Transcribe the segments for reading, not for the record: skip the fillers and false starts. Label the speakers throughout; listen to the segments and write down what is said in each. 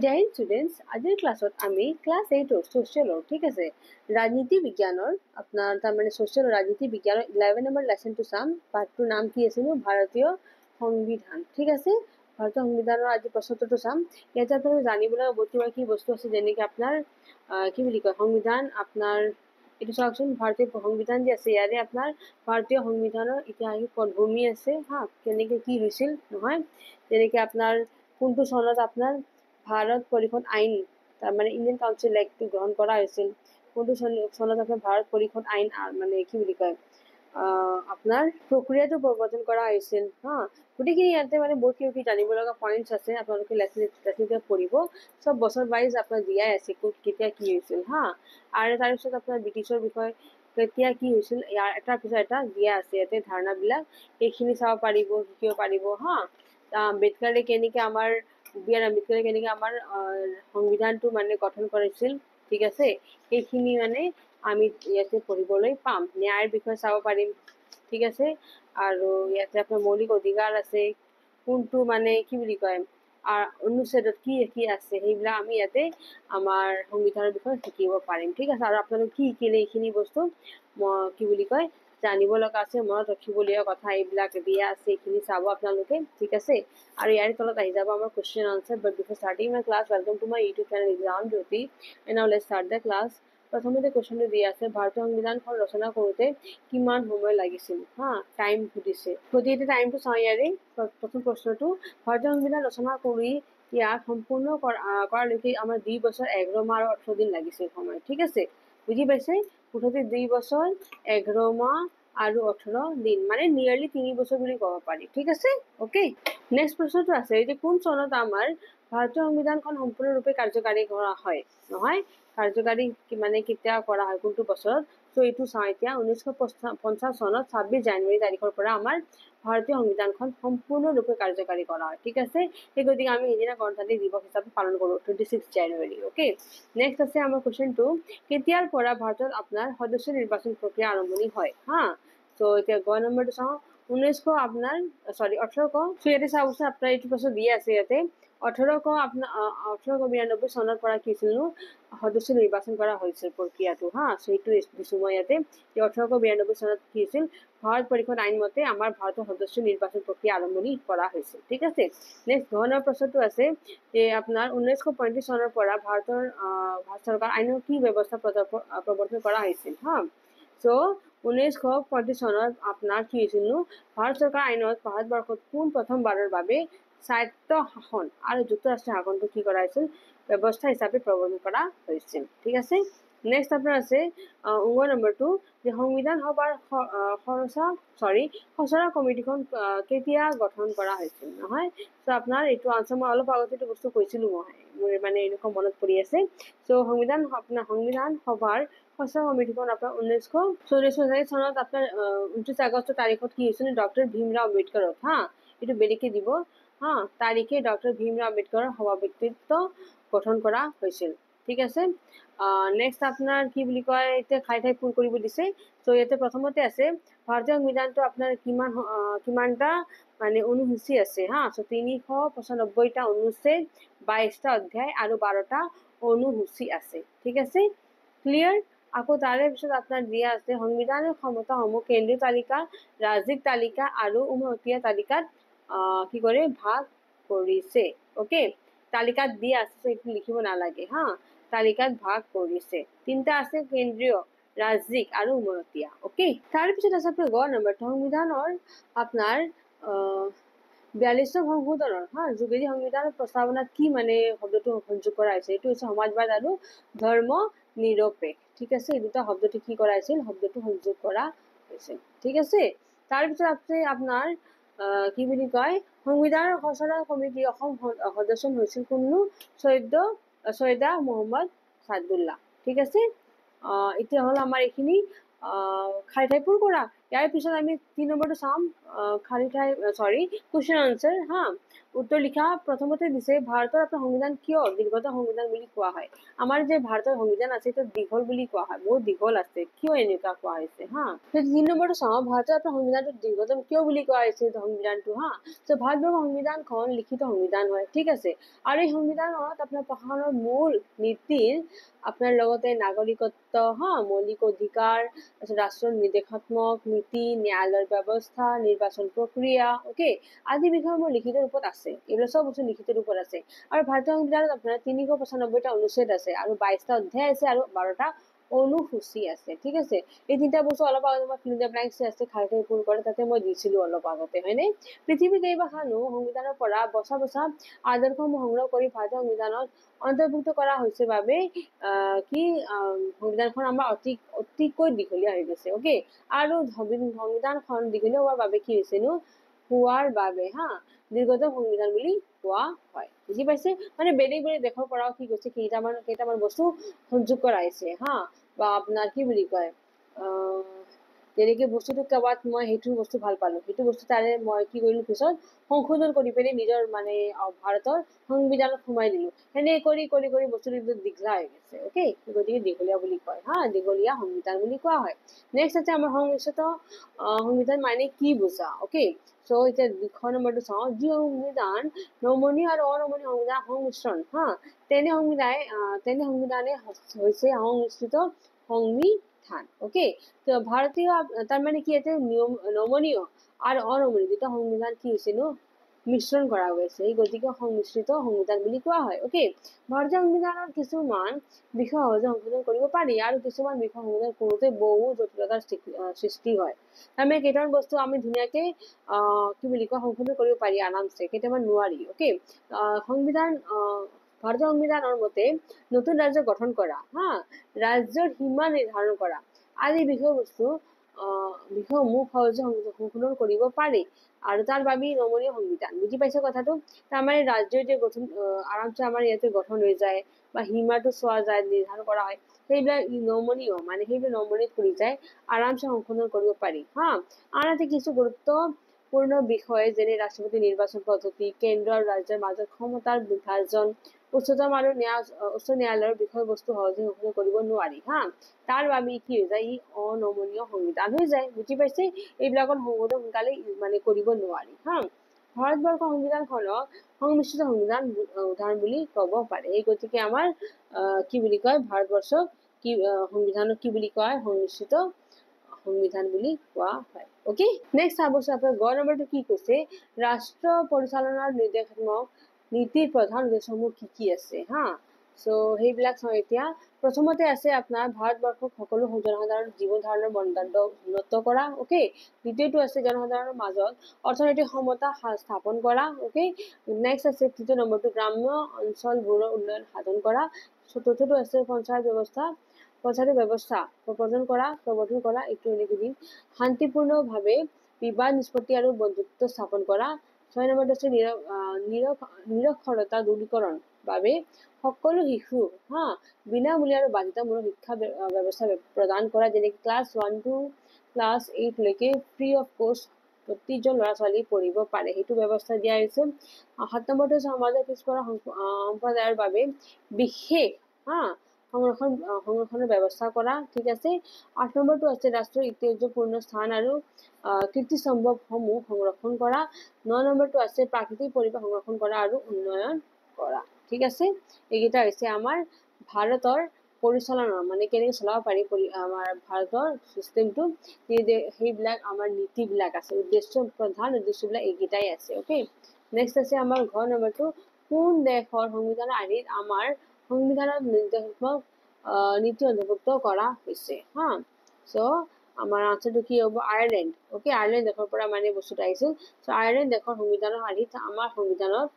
Speaker 1: জয় Hind students, আজিৰ ক্লাছত আমি ক্লাছ 8 ছ'চিয়েলৰ ঠিক আছে ৰাজনীতি বিজ্ঞানৰ আপোনাৰ তাৰমানে ছ'চিয়েল ৰাজনীতি বিজ্ঞানৰ 11 নম্বৰ লেচনটো চাম। পাঠটোৰ নাম কি আছিল? ভাৰতীয় সংবিধান। ঠিক আছে, ভাৰতীয় সংবিধানৰ আজি প্ৰশ্নটো চাম। ইয়াতে আপোনালোকে জানিবলৈ বহুত কিবা কি বস্তু আছে, যেনেকৈ আপোনাৰ কি বুলি কয় সংবিধান আপোনাৰ এইটো চাওকচোন। ভাৰতীয় সংবিধান যে আছে, ইয়াৰে আপোনাৰ ভাৰতীয় সংবিধানৰ ঐতিহাসিক পটভূমি আছে হা, কেনেকৈ কি হৈছিল নহয়, যেনেকৈ আপোনাৰ কোনটো চনত আপোনাৰ ভাৰত পৰিষদ আইন তাৰমানে ইণ্ডিয়ান কাউন্সিল এক্টটো গ্ৰহণ কৰা হৈছিল, কোনটো চনত আপোনাৰ ভাৰত পৰিষদ আইন মানে কি বুলি কয় আপোনাৰ প্ৰক্ৰিয়াটো প্ৰৱৰ্তন কৰা হৈছিল হা। গোটেইখিনি ইয়াতে মানে বহুত কিবা জানিব লগা পইণ্টছ আছে, আপোনালোকে লেচনটো পঢ়িব। চব বছৰ ৱাইজ আপোনাৰ দিয়াই আছে ক'ত কেতিয়া কি হৈছিল হা। আৰু তাৰপিছত আপোনাৰ ব্ৰিটিছৰ বিষয়ে কেতিয়া কি হৈছিল ইয়াৰ এটাৰ পিছত এটা দিয়া আছে ইয়াতে ধাৰণাবিলাক, এইখিনি চাব পাৰিব, শিকিব পাৰিব হা। আম্বেদকাৰে কেনেকৈ আমাৰ বি.আৰ. আম্বেদকাৰে কেনেকৈ আমাৰ সংবিধানটো মানে গঠন কৰিছিল, ঠিক আছে, সেইখিনি মানে আমি ইয়াতে পঢ়িবলৈ পাম। ন্যায়ৰ বিষয়ে চাব পাৰিম, ঠিক আছে। আৰু ইয়াতে আপোনাৰ মৌলিক অধিকাৰ আছে, কোনটো মানে কি বুলি কয় অনুচ্ছেদত কি কি আছে, সেইবিলাক আমি ইয়াতে আমাৰ সংবিধানৰ বিষয়ে শিকিব পাৰিম, ঠিক আছে। আৰু আপোনালোকে কি শিকিলে এইখিনি বস্তু কি বুলি কয় জানিব লগা আছে, মনত ৰাখিবলগীয়া কথা এইবিলাক দিয়া আছে, এইখিনি চাব আপোনালোকে, ঠিক আছে। আৰু ইয়াৰ তলত আহি যাব আমাৰ question answer. But before starting my class, welcome to my YouTube channel exam Jyoti. And নাও লেটছ ষ্টাৰ্ট দ্য ক্লাছ। প্ৰথমতে কুৱেশ্যনটো দিয়া আছে, ভাৰতীয় সংবিধানখন ৰচনা কৰোঁতে কিমান সময় লাগিছিল হা, টাইম সুধিছে। গতিকে টাইমটো চাওঁ ইয়াৰে। প্ৰথম প্ৰশ্নটো, ভাৰতীয় সংবিধান ৰচনা কৰি ইয়াক সম্পূৰ্ণ কৰালৈকে আমাৰ 2 বছৰ 11 মাহ আৰু 18 দিন লাগিছিল সময়, ঠিক আছে। বুজি পাইছে? মুঠতে 2 বছৰ 11 মাহ আৰু 18 দিন, মানে নিয়াৰলি 3 বছৰ বুলি ক'ব পাৰি, ঠিক আছে। অ'কে, নেক্সট প্ৰশ্নটো আছে যে কোন চনত আমাৰ ভাৰতীয় সংবিধানখন সম্পূৰ্ণৰূপে কাৰ্যকাৰী কৰা হয় নহয়, কাৰ্যকাৰী মানে কেতিয়া কৰা হয়, কোনটো বছৰত। চ' এইটো চাওঁ এতিয়া। 1950 চনত 26 জানুৱাৰী তাৰিখৰ পৰা আমাৰ ভাৰতীয় সংবিধানখন সম্পূৰ্ণৰূপে কাৰ্যকাৰী কৰা হয়, ঠিক আছে। সেই গতিকে আমি সেইদিনা গণতান্ত্ৰিক দিৱস হিচাপে পালন কৰোঁ, 26 জানুৱাৰী। অ'কে, নেক্সট আছে আমাৰ কুৱেশ্যনটো, কেতিয়াৰ পৰা ভাৰতত আপোনাৰ সদস্য নিৰ্বাচন প্ৰক্ৰিয়া আৰম্ভণি হয় হা। চ' এতিয়া গ নম্বৰটো চাওঁ, 1800 চ' ইয়াতে চাওকচোন আপোনাৰ এইটো প্ৰশ্ন দিয়ে আছে ইয়াতে 1892 চনৰ পৰা কি হৈছিল সদস্য নিৰ্বাচন কৰা হৈছিল প্ৰক্ৰিয়াটো হা। চ' এইটো দিছোঁ মই ইয়াতে 1892 চনত কি হৈছিল, ভাৰত পৰিষদ আইন মতে আমাৰ ভাৰতৰ সদস্য নিৰ্বাচন প্ৰক্ৰিয়া আৰম্ভণি কৰা হৈছিল, ঠিক আছে। নেক্সট ঘনৰ প্ৰশ্নটো আছে যে আপোনাৰ 1935 চনৰ পৰা ভাৰত চৰকাৰ আইনৰ কি ব্যৱস্থা প্ৰৱৰ্তন কৰা হৈছিল হা। চ' 1935 চনত আপোনাৰ কি হৈছিল ভাৰত চৰকাৰ আইনত ভাৰতবৰ্ষত পোন প্ৰথমবাৰৰ বাবে স্বায়ত্ত শাসন আৰু যুক্তৰাষ্ট্ৰীয় শাসনটো কি কৰা হৈছিল, ব্যৱস্থা হিচাপে প্ৰৱৰ্তন কৰা হৈছিল, ঠিক আছে। নেক্সট আপোনাৰ আছে 9 নম্বৰটো যে সংবিধান সভাৰ খচৰা কমিটিখন কেতিয়া গঠন কৰা হৈছিল নহয়। চ' আপোনাৰ এইটো আনচাৰ মই অলপ আগতে এইটো বস্তু কৈছিলোঁ, মোৰ মানে এনেকুৱা মনত পৰি আছে। চ' সংবিধান সভাৰ খচৰা কমিটিখন আপোনাৰ 1944 চনত আপোনাৰ 29 আগষ্ট তাৰিখত কি হৈছিল, ডক্টৰ ভীমৰাও আম্বেদকাৰত হা, এইটো বেলেগকে দিব হা, তাৰিখে ডক্টৰ ভীমৰাও আম্বেদকাৰৰ সভাপতিত্ব গঠন কৰা হৈছিল, ঠিক আছে। নেক্সট আপোনাৰ কি বুলি কয়, এতিয়া ঠাই পূৰ কৰিব দিছে। চ' ইয়াতে প্ৰথমতে আছে ভাৰতীয় সংবিধানটো আপোনাৰ কিমানটা মানে অনুসূচী আছে হা। চ' 395টা অনুচ্ছেদ, 22টা অধ্যায় আৰু 12টা অনুসূচী আছে, ঠিক আছে, ক্লিয়াৰ। আকৌ তাৰে পিছত আপোনাৰ দিয়া আছে সংবিধানৰ ক্ষমতাসমূহ কেন্দ্ৰীয় তালিকা, ৰাজ্যিক তালিকা আৰু উমৈহতীয়া তালিকাত কি কৰে ভাগ কৰিছে। অ'কে, তালিকাত দিয়া আছে, এইটো লিখিব নালাগে হা, তালিকাত ভাগ কৰিছে। 3টা আছে কেন্দ্ৰীয়, ৰাজ্যিক আৰু উমৈহতীয়া। অ'কে, তাৰপিছত আছে আপোনাৰ গ নম্বৰটো, সংবিধানৰ আপোনাৰ 42তম সংশোধনৰ হা যোগেদি সংবিধানৰ প্ৰস্তাৱনাত কি মানে শব্দটো সংযোগ কৰা হৈছে, এইটো হৈছে সমাজবাদ আৰু ধৰ্ম নিৰপেক্ষ, ঠিক আছে। এই দুটা শব্দটো কি কৰা হৈছিল, শব্দটো সংযোগ কৰা হৈছিল, ঠিক আছে। তাৰপিছত আছে আপোনাৰ কি বুলি কয়, সংবিধানৰ খচৰা কমিটি অসম সদস্য হৈছিল কোনো, চৈয়দা মহম্মদ ছাদুল্লাহ, ঠিক আছে। এতিয়া হ'ল আমাৰ এইখিনি ঠাই পূৰ কৰা। ইয়াৰ পিছত আমি 3 নম্বৰটো চাম, কুৱেশ্যন আনচাৰ হা। উত্তৰ লিখা। প্ৰথমতে দিছে ভাৰতৰ আপোনাৰ সংবিধান কিয় দীৰ্ঘতম সংবিধান বুলি কোৱা হয়। আমাৰ যে ভাৰতৰ সংবিধান আছে এইটো দীঘল বুলি কোৱা হয়, বহুত দীঘল আছে, কিয় এনেকুৱা কোৱা হৈছে হা। 3 নম্বৰটো চাওঁ, ভাৰতৰ আপোনাৰ সংবিধানটো দীৰ্ঘতম কিয় বুলি কোৱা হৈছে সংবিধানটো হা। ভাৰতবৰ্ষৰ সংবিধানখন লিখিত সংবিধান হয়, ঠিক আছে। আৰু এই সংবিধানত আপোনাৰ প্ৰশাসনৰ মূল নীতিৰ আপোনাৰ লগতে নাগৰিকত্ব হা, মৌলিক অধিকাৰ, ৰাষ্ট্ৰৰ নিৰ্দেশাত্মক নীতি, ন্যায়ালয়ৰ ব্যৱস্থা, নিৰ্বাচন প্ৰক্ৰিয়া অকে আদি বিষয়সমূহ লিখিত ৰূপত আছে। এইবিলাক চব বস্তু লিখিত ৰূপত আছে। আৰু ভাৰতীয় সংবিধানত আপোনাৰ 395টা অনুচ্ছেদ আছে আৰু 22টা অধ্যায় আছে আৰু 12টা অনুসূচী আছে, ঠিক আছে। এই 3টা বস্তু অলপ আগতে মই ফিল দ্য ব্লেংকছ আছে খাই পূৰ কৰে তাতে মই দিছিলো অলপ আগতে, হয়নে। পৃথিৱীৰ কেইবাখনো সংবিধানৰ পৰা বছা বছা আদৰ্শসমূহ সংগ্ৰহ কৰি ভাৰতীয় সংবিধানত অন্তৰ্ভুক্ত কৰা হৈছে বাবে সংবিধানখন আমাৰ অতিকৈ দীঘলীয়া হৈ গৈছে অকে। আৰু সংবিধানখন দীঘলীয়া হোৱাৰ বাবে কি হৈছেনো হোৱাৰ বাবে হা দীৰ্ঘতম সংবিধান বুলি কোৱা হয়, বুজি পাইছে। মানে বেলেগ বেলেগ দেশৰ পৰাও কি কৈছে কেইটামান বস্তু সংযোগ কৰা হৈছে হা, বা আপোনাৰ কি বুলি কয় যেনেকে বস্তুটো ক'ৰবাত মই সেইটো বস্তু ভাল পালো, সেইটো বস্তু তাৰে মই কি কৰিলো পিছত সংশোধন কৰি পেলাই নিজৰ মানে ভাৰতৰ সংবিধানত সোমাই দিলো। সেনে কৰি কৰি কৰি বস্তুটো দীঘলা হৈ গৈছে অকে, গতিকে দীঘলীয়া বুলি কয় হা, দীঘলীয়া সংবিধান বুলি কোৱা হয়। নেক্সট আছে আমাৰ সংমিশ্ৰিত সংবিধান মানে কি বুজা অকে। এতিয়া 2 নম্বৰটো চাওঁ, যি সংবিধান নমনীয় আৰু অনমনীয় সংবিধান সংমিশ্ৰণ হা, তেনে সংবিধানে হৈছে সংমিশ্ৰিত সংবিধান অকে। ভাৰতীয় তাৰমানে কি আছে নমনীয় আৰু অনমনীয় দুটা সংবিধান কি হৈছেনো মিশ্ৰণ কৰা গৈছে, এই গতিকে সংমিশ্ৰিত সংবিধান বুলি কোৱা হয় অকে। ভাৰতীয় সংবিধানৰ কিছুমান বিষয় সহজে সংশোধন কৰিব পাৰি আৰু কিছুমান বিষয় সংশোধন কৰোঁতে বহু জটিলতাৰ সৃষ্টি হয়। তাৰমানে কেইটামান বস্তু আমি ধুনীয়াকে কি বুলি কয় সংশোধন কৰিব পাৰি আৰামছে, কেইটামান নোৱাৰি অকে। ভাৰতীয় সংবিধানৰ মতে নতুন ৰাজ্য গঠন কৰা হা, ৰাজ্যৰ সীমা নিৰ্ধাৰণ কৰা আদি বিষয়সমূহ সহজে সংশোধন কৰিব পাৰি আৰু তাৰ বাবে নমনীয় সংবিধান, বুজি পাইছে কথাটো। তাৰমানে ৰাজ্য যে গঠন আৰামছে আমাৰ ইয়াতে গঠন হৈ যায় বা সীমাটো চোৱা যায়, নিৰ্ধাৰণ কৰা হয়, সেইবিলাক নমনীয় মানে সেইবিলাক নমনীয় কৰি যায় আৰামছে সংশোধন কৰিব পাৰি হা। আনহাতে কিছু গুৰুত্বপূৰ্ণ বিষয় যেনে ৰাষ্ট্ৰপতি নিৰ্বাচন পদ্ধতি, কেন্দ্ৰ আৰু ৰাজ্যৰ মাজত ক্ষমতাৰ বিভাজন, উচ্চ ন্যায়ালয়ৰ বিষয়বস্তু সহজে সংশোধন কৰিব নোৱাৰি হা, তাৰ বাবে কি হৈ যায় ই অনমনীয় সংবিধান হৈ যায়, বুজি পাইছে। এইবিলাকত সংশোধন সোনকালে মানে কৰিব নোৱাৰি হা। ভাৰতবৰ্ষৰ সংবিধানখনক সংমিশ্ৰিত সংবিধান উদাহৰণ বুলি ক'ব পাৰে। এই গতিকে আমাৰ কি বুলি কয় ভাৰতবৰ্ষক সংবিধানক কি বুলি কোৱা হয় সংমিশ্ৰিত সংবিধান বুলি কোৱা হয় অকে। নেক্সট চাবচোন আপোনাৰ 1 নম্বৰটো কি কৈছে, ৰাষ্ট্ৰ পৰিচালনাৰ নিৰ্দেশাত্মক নীতিৰ প্ৰধান উদ্দেশ্যসমূহ কি আছে হা। সেইবিলাক চাওঁ এতিয়া। প্ৰথমতে আছে আপোনাৰ ভাৰতবৰ্ষক সকলো জনসাধাৰণৰ জীৱন ধাৰণৰ মানদণ্ড উন্নত কৰা অকে। দ্বিতীয়টো আছে জনসাধাৰণৰ মাজত অৰ্থনৈতিক সমতা স্থাপন কৰা অকে। নেক্সট আছে 3 নম্বৰটো গ্ৰাম্য অঞ্চলবোৰৰ উন্নয়ন সাধন কৰা। চতুৰ্থটো আছে পঞ্চায়ত ব্যৱস্থা প্ৰৱৰ্তন কৰা এইটো এনেকৈ দিম। শান্তিপূৰ্ণভাৱে বিবাদ নিষ্পত্তি আৰু বন্ধুত্ব স্থাপন কৰা। 6 নম্বৰটো আছে নিৰক্ষৰতা দূৰীকৰণ বাবে সকলো শিশু হা বিনামূলীয়া আৰু বাধ্যতামূলক শিক্ষা ব্যৱস্থা প্ৰদান কৰা, যেনেকৈ ক্লাছ 1 to ক্লাছ 8 লৈকে ফ্ৰী অফ কষ্ট প্ৰতিজন ল'ৰা ছোৱালী পঢ়িব পাৰে, সেইটো ব্যৱস্থা দিয়া হৈছে। 7 নম্বৰটো সমাজৰ পিছপৰা সম্প্ৰদায়ৰ বাবে বিশেষ হা সংৰক্ষণৰ ব্যৱস্থা কৰা, ঠিক আছে। 8 নম্বৰটো আছে ৰাষ্ট্ৰীয় ঐতিহ্যপূৰ্ণ স্থান আৰু কীৰ্তিস্তম্ভসমূহ সংৰক্ষণ কৰা। 9 নম্বৰটো আছে প্ৰাকৃতিক পৰিৱেশ সংৰক্ষণ কৰা আৰু উন্নয়ন কৰা, ঠিক আছে। এইকেইটা হৈছে আমাৰ ভাৰতৰ পৰিচালনা মানে কেনেকৈ চলাব পাৰি আমাৰ ভাৰতৰ চিষ্টেমটো, সেইবিলাক আমাৰ নীতিবিলাক আছে, প্ৰধান উদ্দেশ্যবিলাক এইকেইটাই আছে অকে। নেক্সট আছে আমাৰ ঘ নম্বৰটো, কোন দেশৰ সংবিধানৰ আৰ্হিত আমাৰ সংবিধানত নিৰ্দেশাত্মক নীতি অন্তৰ্ভুক্ত কৰা হৈছে হা। আমাৰ আনচাৰটো কি হ'ব আয়াৰলেণ্ড অকে। আয়াৰলেণ্ড দেশৰ পৰা মানে বস্তুটো আহিছিল। আয়াৰলেণ্ড দেশৰ সংবিধানৰ আৰ্হিত আমাৰ সংবিধানত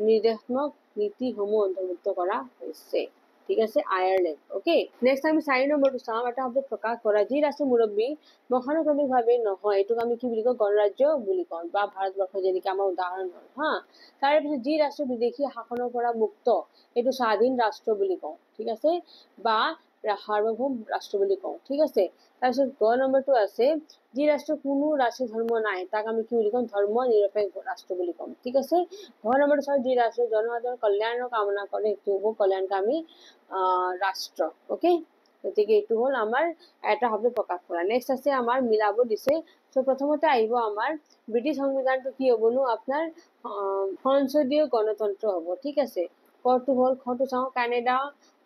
Speaker 1: নিৰ্দেশাত্মক নীতিসমূহ অন্তৰ্ভুক্ত কৰা হৈছে, ঠিক আছে, আয়াৰলেণ্ড অকে। নেক্সট আমি 4 নম্বৰটো চাওঁ, এটা শব্দ প্ৰকাশ কৰা যি ৰাষ্ট্ৰৰ মুৰব্বী বংশানুক্ৰমিকভাৱে নহয়, এইটোক আমি কি বুলি কওঁ গণৰাজ্য বুলি কওঁ, বা ভাৰতবৰ্ষ যেনেকৈ আমাৰ উদাহৰণ হ'ল হা। তাৰে পিছত যি ৰাষ্ট্ৰ বিদেশী শাসনৰ পৰা মুক্ত এইটো স্বাধীন ৰাষ্ট্ৰ বুলি কওঁ, ঠিক আছে। বা সাৰ্বভৌম ৰাষ্ট্ৰ বুলি কওঁ, ঠিক আছে। তাৰপিছত গ নম্বৰটো আছে যি ৰাষ্ট্ৰ কোনো ৰাষ্ট্ৰীয় ধৰ্ম নাই তাক আমি কি বুলি ক'ম, ধৰ্ম নিৰপেক্ষ ৰাষ্ট্ৰ বুলি ক'ম, ঠিক আছে। ঘ নম্বৰটো চাওঁ যি ৰাষ্ট্ৰ জনসাধাৰণৰ কল্যাণৰ কামনা কৰে সেইটো হ'ব কল্যাণকামী ৰাষ্ট্ৰ, অ'কে। গতিকে এইটো হ'ল আমাৰ এটা শব্দ প্ৰকাশ কৰা। নেক্সট আছে আমাৰ মিলাব দিছে। চ' প্ৰথমতে আহিব আমাৰ ব্ৰিটিছ সংবিধানটো কি হ'বনো আপোনাৰ সংসদীয় গণতন্ত্ৰ হ'ব, ঠিক আছে। কটো হ'ল খটো চাওঁ কানাডা,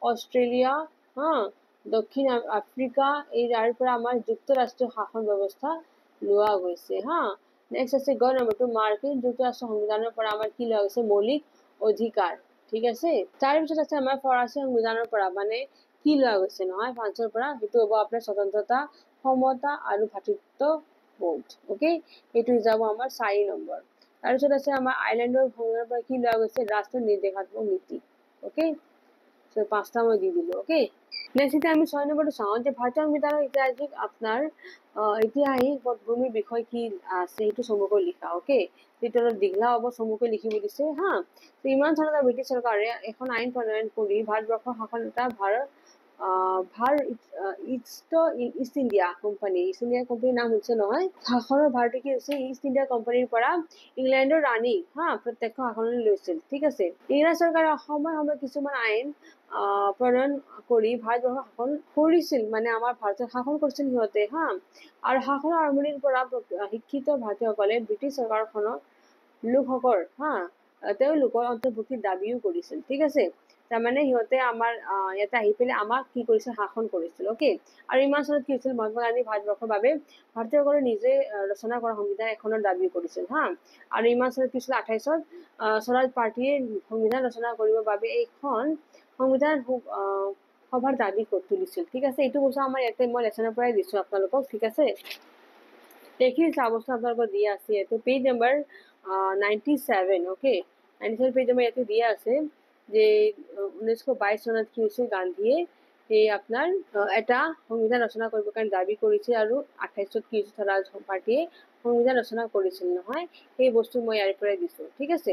Speaker 1: অষ্ট্ৰেলিয়া, দক্ষিণ আফ্ৰিকা ইয়াৰ পৰা আমাৰ যুক্তৰাষ্ট্ৰীয় শাসন ব্যৱস্থা লোৱা গৈছে। নেক্সট আছে গ নম্বৰটো মাৰ্কিন যুক্তৰাষ্ট্ৰ সংবিধানৰ পৰা আমাৰ কি লোৱা গৈছে, মৌলিক অধিকাৰ, ঠিক আছে। তাৰপিছত আছে আমাৰ ফৰাচী সংবিধানৰ পৰা মানে কি লোৱা গৈছে নহয়, ফ্ৰান্সৰ পৰা, সেইটো হ'ব আপোনাৰ স্বতন্ত্ৰতা, সমতা আৰু ভাতৃত্ববোধ, অ'কে। এইটো যাব আমাৰ 4 নম্বৰ। তাৰপিছত আছে আমাৰ আইলেণ্ডৰ সংবিধানৰ পৰা কি লোৱা গৈছে, ৰাষ্ট্ৰ নিৰ্দেশাত্মক নীতি, অ'কে। চ' 5টা মই দি দিলো, অ'কে। নেক্সট এতিয়া আমি 6 নম্বৰটো চাওঁ যে ভাৰতীয় সংবিধানৰ ঐতিহাসিক আপোনাৰ ঐতিহাসিক পটভূমিৰ বিষয় কি আছে সেইটো চমুকৈ লিখা, অ'কে। সেইটো অলপ দীঘলা হ'ব, চমুকৈ লিখিব দিছে ইমান চনত ব্ৰিটিছ চৰকাৰে এখন আইন প্ৰণয়ন কৰি ভাৰতবৰ্ষৰ শাসন এটা ইষ্ট ইণ্ডিয়া কোম্পানীৰ নাম হৈছে নহয়, শাসনৰ ভাৰতে কি হৈছে ইষ্ট ইণ্ডিয়া কোম্পানীৰ পৰা ইংলেণ্ডৰ ৰাণী প্ৰত্যক্ষ শাসনলৈ লৈছিল, ঠিক আছে। ইংৰাজ চৰকাৰে সময়ে সময়ে কিছুমান আইন প্ৰণয়ন কৰি ভাৰতবৰ্ষ শাসন কৰিছিল, মানে আমাৰ ভাৰতত শাসন কৰিছিল সিহঁতে আৰু শাসনৰ আৰম্ভণিৰ পৰা শিক্ষিত ভাৰতীয়সকলে ব্ৰিটিছ চৰকাৰখনৰ লোকসকল তেওঁলোকৰ অন্তৰ্ভুক্তিৰ দাবীও কৰিছিল, ঠিক আছে। তাৰমানে সিহঁতে আমাৰ ইয়াতে আহি পেলাই আমাক কি কৰিছিল, শাসন কৰিছিল, অ'কে। আৰু ইমান চনত কি হৈছিল, মহাত্মা গান্ধী ভাৰতবৰ্ষৰ বাবে ভাৰতীয়সকলে নিজে ৰচনা কৰা সংবিধান এখনৰ দাবী কৰিছিল আৰু ইমান চনত কি হৈছিল, 28ত স্বৰাজ পাৰ্টীয়ে সংবিধান ৰচনা কৰিবৰ বাবে এইখন সংবিধান সভাৰ দাবী তুলিছিল, ঠিক আছে। এইটো বস্তু আমাৰ ইয়াতে মই লেচনৰ পৰাই দিছো আপোনালোকক, ঠিক আছে। এইখিনি বস্তু আপোনালোকক দিয়া আছে ইয়াতে page number 97, okay. 97 page number ইয়াতে দিয়া আছে যে 1922 চনত কি হৈছে, গান্ধীয়ে এই আপোনাৰ এটা সংবিধান ৰচনা কৰিবৰ কাৰণে দাবী কৰিছিল আৰু 28ত কি হৈছে, স্বৰাজ পাৰ্টীয়ে সংবিধান ৰচনা কৰিছিল নহয়, সেই বস্তু মই ইয়াৰ পৰাই দিছো, ঠিক আছে।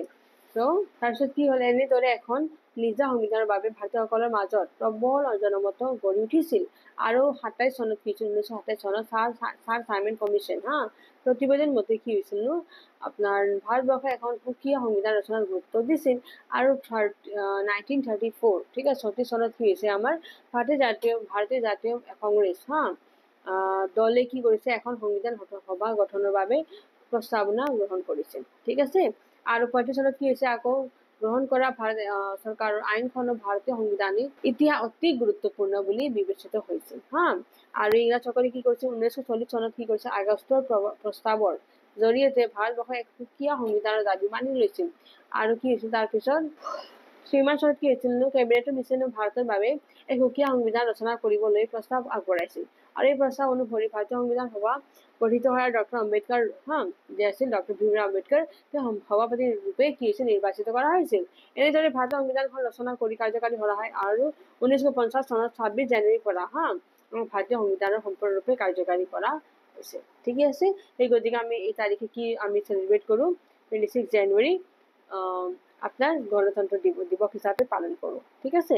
Speaker 1: চ' তাৰপিছত কি হ'ল, এনেদৰে এখন নিজা সংবিধানৰ বাবে ভাৰতীয়সকলৰ মাজত প্ৰবল জনমত গঢ়ি উঠিছিল আৰু 27 চনত কি হৈছিল, 1927 চনত ছাৰ চাইমন কমিশ্যন প্ৰতিবেদন মতে কি হৈছিল আপোনাৰ ভাৰতবৰ্ষে এখন সুকীয়া সংবিধান ৰচনাৰ গুৰুত্ব দিছিল আৰু 1934, ঠিক আছে, 34 চনত কি হৈছে আমাৰ ভাৰতীয় জাতীয় কংগ্ৰেছ দলে কি কৰিছে, এখন সংবিধান সভা গঠনৰ বাবে প্ৰস্তাৱনা গ্ৰহণ কৰিছিল, ঠিক আছে। আৰু 35 চনত কি হৈছে, আকৌ গ্ৰহণ কৰা চৰকাৰৰ আইনখনৰ ভাৰতীয় সংবিধানিক ইতিহাস অতি গুৰুত্বপূৰ্ণ বুলি বিবেচিত হৈছিল আৰু ইংৰাজসকলে কি কৰিছিল, 1940 চনত কি কৰিছে, আগষ্টৰ প্ৰস্তাৱৰ জৰিয়তে ভাৰতবৰ্ষৰ এক সুকীয়া সংবিধানৰ দাবী মানি লৈছিল আৰু কি হৈছিল, তাৰপিছত ইমান চনত কি হৈছিল, কেবিনেটৰ মিছনে ভাৰতৰ বাবে এক সুকীয়া সংবিধান ৰচনা কৰিবলৈ প্ৰস্তাৱ আগবঢ়াইছিল আৰু এই প্ৰস্তাৱ অনুসৰি ভাৰতীয় সংবিধান সভা গঠিত হয় আৰু ডক্টৰ আম্বেদকাৰ যে আছিল ডক্টৰ ভীমৰাও আম্বেদকাৰ তেওঁ সভাপতি ৰূপে কি হৈছিল, নিৰ্বাচিত কৰা হৈছিল। এনেদৰে ভাৰতীয় সংবিধানখন ৰচনা কৰি কাৰ্যকাৰী কৰা হয় আৰু 1950 চনত 26 জানুৱাৰীৰ পৰা ভাৰতীয় সংবিধানৰ সম্পূৰ্ণৰূপে কাৰ্যকাৰী কৰা হৈছে, ঠিকে আছে। সেই গতিকে আমি এই তাৰিখে কি আমি চেলিব্ৰেট কৰোঁ, 26 জানুৱাৰী আপোনাৰ গণতন্ত্ৰ দিৱস হিচাপে পালন কৰোঁ, ঠিক আছে।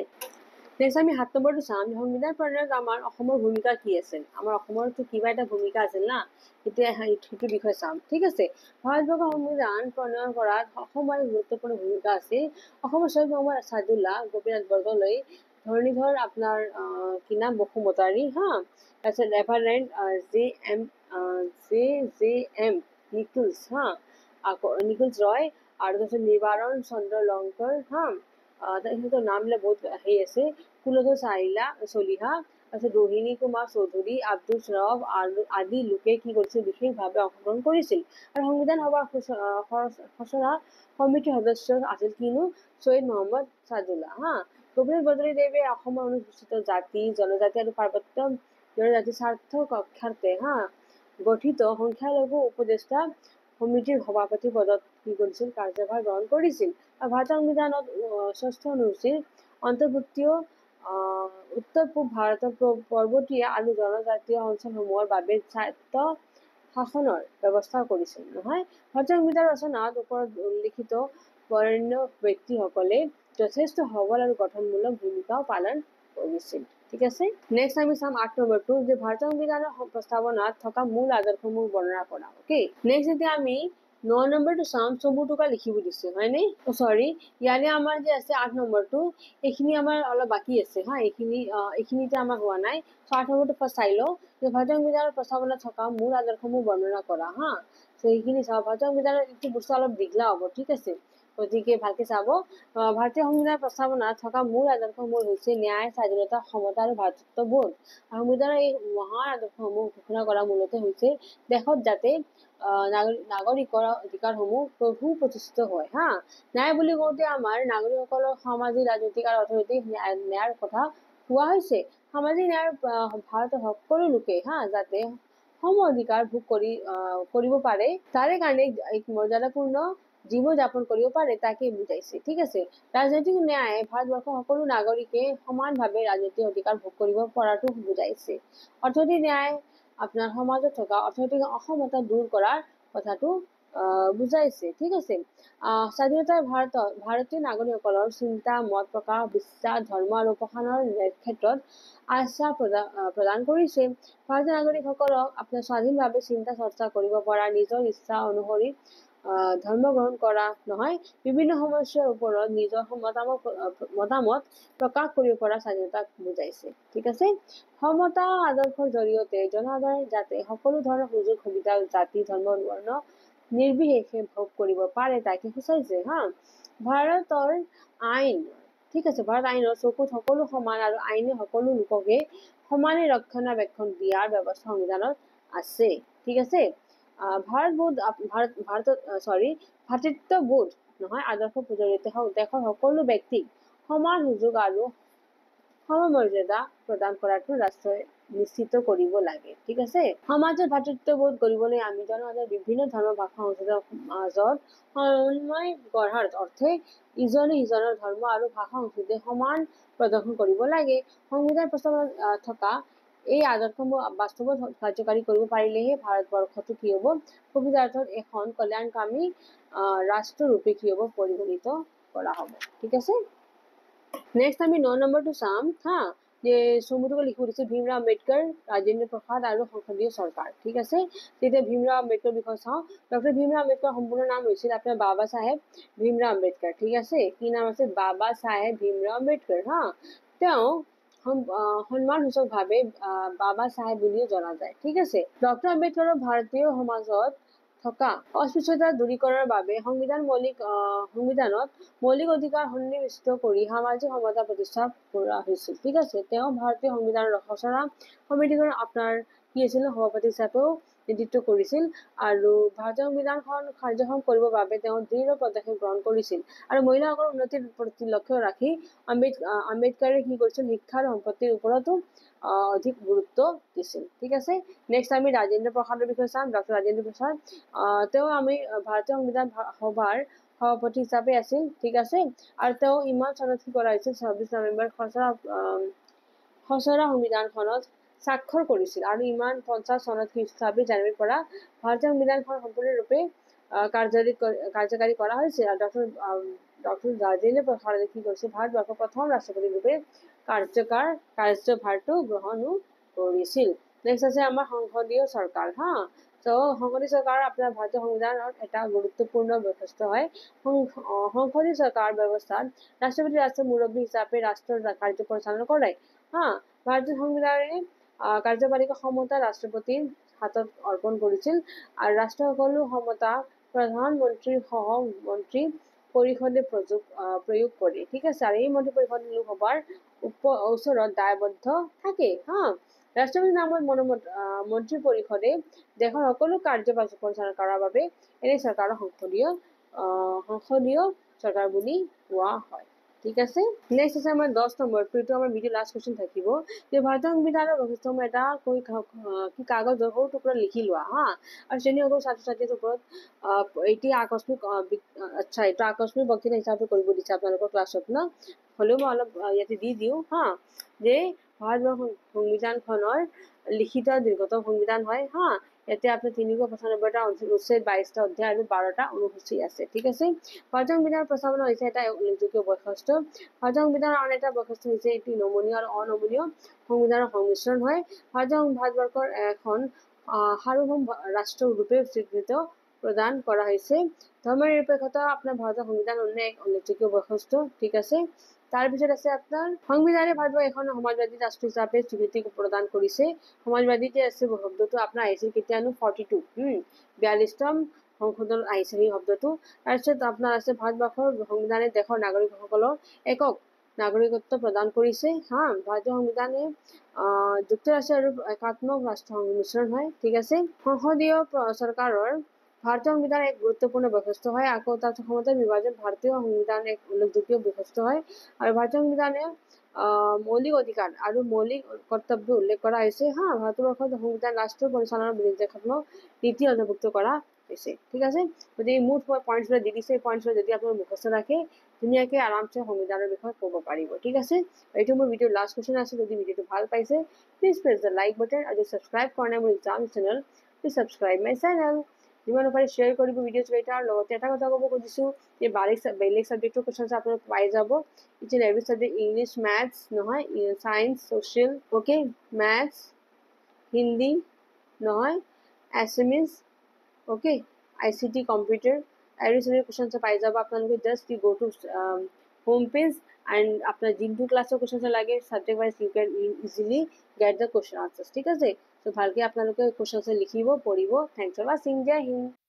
Speaker 1: নেক্সট আমি 7 নম্বৰটো চাম, সংবিধান প্ৰণয়নত আমাৰ অসমৰ ভূমিকা কি আছিল। আমাৰ অসমৰতো কিবা এটা ভূমিকা আছিল না, এতিয়া সেইটো বিষয়ে চাম, ঠিক আছে। ভাৰতবৰ্ষৰ সংবিধান প্ৰণয়ন কৰাত অসমৰ গুৰুত্বপূৰ্ণ ভূমিকা আছিল। অসমৰ শ্বহীদ মহম্মদ ছাইদুল্লাহ, গোপীনাথ বৰদলৈ, ধৰণীধৰ আপোনাৰ কি নাম বসুমতাৰী তাৰপিছত ৰেভাৰেণ্ড JM নিকোলছ নিকোলছ ৰয় আৰু তাৰপিছত নিবাৰণ চন্দ্ৰ লংকৰ সিহঁতৰ নামবিলাক বহুত হেৰি আছে, কুলধৰ চলিহা, তাৰপিছত ৰোহিণী কুমাৰ চৌধুৰী, আব্দুল ৰব আদি লোকে কি কৰিছিল, বিশেষভাৱে অংশগ্ৰহণ কৰিছিল আৰু সংবিধান সভাৰ খচৰা সমিতিৰ সদস্য আছিল কিনো ছৈয়দ মহম্মদ ছাইদুল্লাহ গোপীনাথ বৰদলৈদেৱে অসমৰ অনুসূচিত জাতি, জনজাতি আৰু পাৰ্বত্য জনজাতিৰ স্বাৰ্থ ৰক্ষাৰ্থে গঠিত সংখ্যালঘু উপদেষ্টা সমিতিৰ সভাপতি পদত কি কৰিছিল, কাৰ্যভাৰ গ্ৰহণ কৰিছিল আৰু ভাৰতীয় সংবিধানত 6ষ্ঠ অনুসূচীৰ অন্তৰ্ভুক্তিও উত্তৰ পূব ভাৰতৰ পৰ্বতীয়া আৰু জনজাতীয় অঞ্চলসমূহৰ বাবে স্বায়ত্ত শাসনৰ ব্যৱস্থা কৰিছিল নহয়। ভাৰতীয় সংবিধান ৰচনাত ওপৰত উল্লিখিত বৰেণ্য ব্যক্তিসকলে যথেষ্ট সবল আৰু গঠনমূলক ভূমিকাও পালন কৰিছিল ঠিক আছে নেক্সট আমি চাম 8 নম্বৰটো যে ভাৰতীয় সংবিধানৰ প্ৰস্তাৱনাত থকা মূল আদৰ্শসমূহ বৰ্ণনা কৰা ওকে নেক্সট এতিয়া আমি 9 নম্বৰটো চাম চমু টোকা লিখিব দিছে হয়নে সৰি ইয়াৰে আমাৰ যে আছে 8 নম্বৰটো এইখিনি আমাৰ অলপ বাকি আছে হা এইখিনিতে আমাৰ হোৱা নাই 8 নম্বৰটো ফাৰ্ষ্ট চাই লওঁ যে ভাৰতীয় সংবিধানৰ প্ৰস্তাৱনাত থকা মূল আদৰ্শসমূহ বৰ্ণনা কৰা হা সো এইখিনি চাওঁ ভাৰতীয় সংবিধানৰ এইটো বস্তু অলপ দীঘলা হ'ব ঠিক আছে গতিকে ভালকে চাব ভাৰতীয় সংবিধানৰ প্ৰস্তাৱনাত থকা মূল আদৰ্শসমূহ হৈছে ন্যায় স্বাধীনতা সমতা আৰু ভাতৃত্ববোধ সংবিধানৰ এই মহান আদৰ্শসমূহ ঘোষণা কৰা মূলতে হৈছে দেশত যাতে নাগৰিকৰ অধিকাৰসমূহ প্ৰতিষ্ঠিত হয় হা ন্যায় বুলি কওঁতে আমাৰ নাগৰিকসকলৰ সামাজিক ৰাজনৈতিক আৰু অৰ্থনৈতিক ন্যায়ৰ কথা কোৱা হৈছে সামাজিক ন্যায় ভাৰতৰ সকলো লোকে হা যাতে সম অধিকাৰ ভোগ কৰিব পাৰে তাৰে কাৰণে এক মৰ্যাদাপূৰ্ণ জীৱন যাপন কৰিব পাৰে তাকে বুজাইছে ঠিক আছে ৰাজনৈতিক ন্যায় ভাৰতবৰ্ষৰ সকলো নাগৰিকে সমানভাৱে ৰাজনৈতিক অধিকাৰ ভোগ কৰিব পৰাটো বুজাইছে অৰ্থনৈতিক ন্যায় আপোনাৰ সমাজত থকা অৰ্থনৈতিক অসমতা দূৰ কৰাৰ কথাটো বুজাইছে ঠিক আছে স্বাধীনতাৰ ভাৰতীয় নাগৰিকসকলৰ চিন্তা মত প্ৰকাশ বিশ্বাস ধৰ্ম আৰু উপাসনাৰ ক্ষেত্ৰত আশ্বাস প্ৰদান কৰিছে ভাৰতীয় নাগৰিকসকলক আপোনাৰ স্বাধীনভাৱে চিন্তা চৰ্চা কৰিব পৰা নিজৰ ইচ্ছা অনুসৰি ধৰ্ম গ্ৰহণ কৰা নহয় বিভিন্ন সমস্যাৰ ওপৰত নিজৰ মতামত প্ৰকাশ কৰিব পৰা স্বাধীনতাক বুজাইছে ঠিক আছে সমতা আদৰ্শৰ জৰিয়তে জনসাধাৰণ যাতে সকলো ধৰণৰ সুযোগ সুবিধা জাতি ধৰ্ম বৰ্ণ নিৰ্বিশেষে ভোগ কৰিব পাৰে তাকে সূচাইছে হা ভাৰতৰ আইন ঠিক আছে ভাৰত আইনৰ চকুত সকলো সমান আৰু আইনে সকলো লোককে সমানে ৰক্ষণাবেক্ষণ দিয়াৰ ব্যৱস্থা সংবিধানত আছে ঠিক আছে ভাতৃত্ববোধ নহয় আদৰ্শ জৰিয়তে দেশৰ সকলো ব্যক্তিক সমান সুযোগ আৰু সমমৰ্যাদা প্ৰদান কৰাটো ৰাষ্ট্ৰই নিশ্চিত কৰিব লাগে ঠিক আছে সমাজত ভাতৃত্ববোধ কৰিবলৈ আমি জনসাধাৰণৰ বিভিন্ন ধৰ্ম ভাষা সংস্কৃতিৰ মাজত সমন্বয় গঢ়াৰ অৰ্থে ইজনে সিজনৰ ধৰ্ম আৰু ভাষা সংস্কৃতি সমান প্ৰদৰ্শন কৰিব লাগে সংবিধান প্ৰস্তাৱনাত থকা এই আদৰ্শসমূহ বাস্তৱত কাৰ্যকাৰী কৰিব পাৰিলেহে ভাৰতবৰ্ষটো কি হ'ব প্ৰকৃতাৰ্থত এখন কল্যাণকামী ৰাষ্ট্ৰৰূপে কি হ'ব পৰিগণিত কৰা হ'ব ঠিক আছে নেক্সট আমি 9 নম্বৰটো চাম হা যে চমুটোকে লিখিব দিছে ভীমৰাও আম্বেদকাৰ ৰাজেন্দ্ৰ প্ৰসাদ আৰু সংসদীয় চৰকাৰ ঠিক আছে তেতিয়া ভীমৰাও আম্বেদকাৰ বিষয়ে চাওঁ ডক্টৰ ভীমৰাও আম্বেদকাৰ সম্পূৰ্ণ নাম হৈছিল আপোনাৰ বাবা চাহেব ভীমৰাও আম্বেদকাৰ ঠিক আছে কি নাম আছে বাবা চাহেব ভীমৰাও আম্বেদকাৰ হা তেওঁ সন্মানসূচকভাৱে বাবা চাহেব বুলিও জনা যায় ঠিক আছে ডক্টৰ আম্বেদকাৰৰ ভাৰতীয় সমাজত থকা অস্পৃশ্যতা দূৰীকৰণৰ বাবে সংবিধানত মৌলিক অধিকাৰ সন্নিৱিষ্ট কৰি সামাজিক সমতা প্ৰতিষ্ঠা কৰা হৈছিল ঠিক আছে তেওঁ ভাৰতীয় সংবিধানৰ খচৰা সমিতিখনৰ আপোনাৰ কি আছিল সভাপতি হিচাপেও নেতৃত্ব কৰিছিল আৰু ভাৰতীয় সংবিধানখন কাৰ্যক্ষম কৰিবৰ বাবে তেওঁ দৃঢ় পদক্ষেপ গ্ৰহণ কৰিছিল আৰু মহিলাসকলৰ উন্নতিৰ প্ৰতি লক্ষ্য ৰাখি আম্বেদকাৰে কি কৰিছিল শিক্ষা আৰু সম্পত্তিৰ ওপৰতো অধিক গুৰুত্ব দিছিল ঠিক আছে নেক্সট আমি ৰাজেন্দ্ৰ প্ৰসাদৰ বিষয়ে চাম ডক্টৰ ৰাজেন্দ্ৰ প্ৰসাদ তেওঁ আমি ভাৰতীয় সংবিধান সভাৰ সভাপতি হিচাপে আছিল ঠিক আছে আৰু তেওঁ ইমান চনত কি কৰা হৈছিল 26 নৱেম্বৰ খচৰা সংবিধানখনত স্বাক্ষৰ কৰিছিল আৰু ইমান 50 চনত 26 জানুৱাৰীৰ পৰা ভাৰতীয় সংবিধানখন সম্পূৰ্ণৰূপে কাৰ্যকাৰী কৰা হৈছিল আৰু ডক্টৰ ৰাজেন্দ্ৰ প্ৰসাদে কি কৰিছিল ভাৰতবৰ্ষৰ প্ৰথম ৰাষ্ট্ৰপতি ৰূপে কাৰ্যভাৰটো গ্ৰহণো কৰিছিল নেক্সট আছে আমাৰ সংসদীয় চৰকাৰ হা তো সংসদীয় চৰকাৰ আপোনাৰ ভাৰতীয় সংবিধানৰ এটা গুৰুত্বপূৰ্ণ বৈশিষ্ট্য হয় সংসদীয় চৰকাৰ ব্যৱস্থাত ৰাষ্ট্ৰপতি ৰাষ্ট্ৰৰ মুৰব্বী হিচাপে ৰাষ্ট্ৰৰ কাৰ্য পৰিচালনা কৰে হা ভাৰতীয় সংবিধানে কাৰ্যপালিকা ক্ষমতা ৰাষ্ট্ৰপতিৰ হাতত অৰ্পণ কৰিছিল আৰু ৰাষ্ট্ৰৰ সকলো ক্ষমতা প্ৰধানমন্ত্ৰীৰ সহ মন্ত্ৰী পৰিষদে প্ৰয়োগ কৰে ঠিক আছে আৰু এই মন্ত্ৰী পৰিষদ লোকসভাৰ ওচৰত দায়বদ্ধ থাকে হা ৰাষ্ট্ৰপতিৰ নামত মন্ত্ৰী পৰিষদে দেশৰ সকলো কাৰ্য পৰিচালনা কৰাৰ বাবে এনে চৰকাৰক সংসদীয় চৰকাৰ বুলি কোৱা হয় ঠিক আছে নেক্সট আছে আমাৰ 10 নম্বৰটো এইটো আমাৰ ভিডিঅ লাষ্ট কোৱেশ্চন থাকিব যে ভাৰতীয় সংবিধানৰ বৈশিষ্ট্যসমূহ এটা কি কাগজৰ সৰু টুকুৰা লিখি লোৱা হা আৰু শ্ৰেণীসকলৰ ছাত্ৰ ছাত্ৰীৰ ওপৰত এতিয়া আকস্মিক বক্তৃতা হিচাপে কৰিব দিছে আপোনালোকৰ ক্লাছত ন হ'লেও মই অলপ ইয়াতে দি দিওঁ হা যে ভাৰতবৰ্ষৰ সংবিধানখনৰ লিখিত দীৰ্ঘতম সংবিধান হয় হা ইয়াতে আপোনাৰ 395টা অনুচ্ছেদ 22টা অধ্যায় আৰু 12টা অনুসূচী আছে ঠিক আছে ভাৰতীয় সংবিধানৰ প্ৰস্তাৱনা হৈছে এটা উল্লেখযোগ্য বৈশিষ্ট্য ভাৰতীয় সংবিধানৰ আন এটা বৈশিষ্ট্য হৈছে এটি নমনীয় আৰু অনমনীয় সংবিধানৰ সংমিশ্ৰণ হয় ভাৰতবৰ্ষৰ এখন সাৰ্বভৌম ৰাষ্ট্ৰ ৰূপে স্বীকৃত প্ৰদান কৰা হৈছে ধৰ্মনিৰপেক্ষতা আপোনাৰ ভাৰতৰ সংবিধান অন্য এক উল্লেখযোগ্য বৈশিষ্ট্য ঠিক আছে তাৰপিছত আছে আপোনাৰ সংবিধানে ভাৰতবৰ্ষক এখন সমাজবাদী ৰাষ্ট্ৰ হিচাপে স্বীকৃতি প্ৰদান কৰিছে সমাজবাদী যে আছে শব্দটো আপোনাৰ আহিছিল কেতিয়ানো 42 42তম সংশোধন আহিছে সেই শব্দটো তাৰপিছত আপোনাৰ আছে ভাৰতবৰ্ষৰ সংবিধানে দেশৰ নাগৰিকসকলক একক নাগৰিকত্ব প্ৰদান কৰিছে ভাৰতীয় সংবিধানে যুক্তৰাষ্ট্ৰ আৰু একাত্মক ৰাষ্ট্ৰ সংমিশ্ৰণ হয় ঠিক আছে সংসদীয় চৰকাৰৰ ভাৰতীয় সংবিধান এক গুৰুত্বপূৰ্ণ বৈশিষ্ট্য হয় আকৌ তাত ক্ষমতাৰ বিভাজন ভাৰতীয় সংবিধান এক উল্লেখযোগ্য বৈশিষ্ট্য হয় আৰু ভাৰতীয় সংবিধানে মৌলিক অধিকাৰ আৰু মৌলিক কৰ্তব্য উল্লেখ কৰা হৈছে ভাৰতবৰ্ষৰ সংবিধান ৰাষ্ট্ৰ পৰিচালনাৰ নিৰ্দেশাত্মক নীতি অন্তৰ্ভুক্ত কৰা হৈছে ঠিক আছে গতিকে মুঠ পইণ্টছবিলাক দি দিছে পইণ্টছবিলাক যদি আপোনালোকে মুখস্থ ৰাখে ধুনীয়াকৈ আৰামছে সংবিধানৰ বিষয়ে ক'ব পাৰিব ঠিক আছে এইটো মোৰ ভিডিঅ'ৰ লাষ্ট কুৱেশ্যন আছে যদি ভিডিঅ'টো ভাল পাইছে please press the like button আৰু ছাবস্ক্ৰাইব কৰা নাই মোৰ exam channel please subscribe my channel যিমান পাৰে শ্বেয়াৰ কৰিব ভিডিঅ'টো কেইটা আৰু লগতে এটা কথা ক'ব খুজিছোঁ যে বেলেগ ছাবজেক্টৰ কুৱেশ্যন আপোনালোকে পাই যাব each and every subject English maths নহয় science social okay maths Hindi নহয় Assamese okay ICT computer every subject question পাই যাব আপোনালোকে just you go' to home page and আপোনাৰ যোনটো ক্লাছৰ কুৱেশ্যন লাগে subject wise you can easily get the question answers ঠিক আছে ত' ভালকৈ আপোনালোকে কুৱেশ্যন লিখিব পঢ়িব থেংকছ ফৰ ৱাচিং জয় হিন্দ